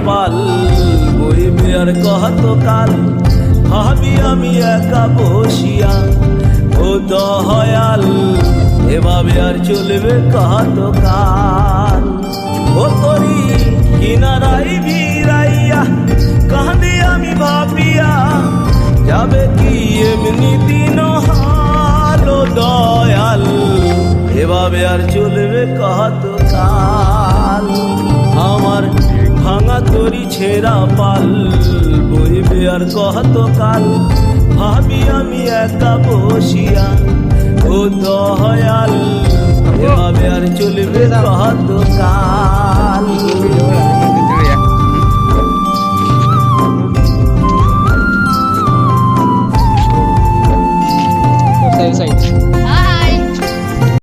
পাল বইবে আর কত কাল। ভাবি আমি একা বসিয়া ও দয়াল, এভাবে আর চলবে কত কাল। ও তরি কিনারাই ভিড়াইয়া কাঁদি আমি ভাবিয়া, যাবে কি এমনি দিন হাল। ও দয়াল, এভাবে আর চলবে কত কাল। আমার ভাঙা তরি ছেঁড়া পাল বইবে আর কত কাল। ভাবি আমি একা বসিয়া ও দয়াল, এভাবে আর চলবে কত কাল। Side.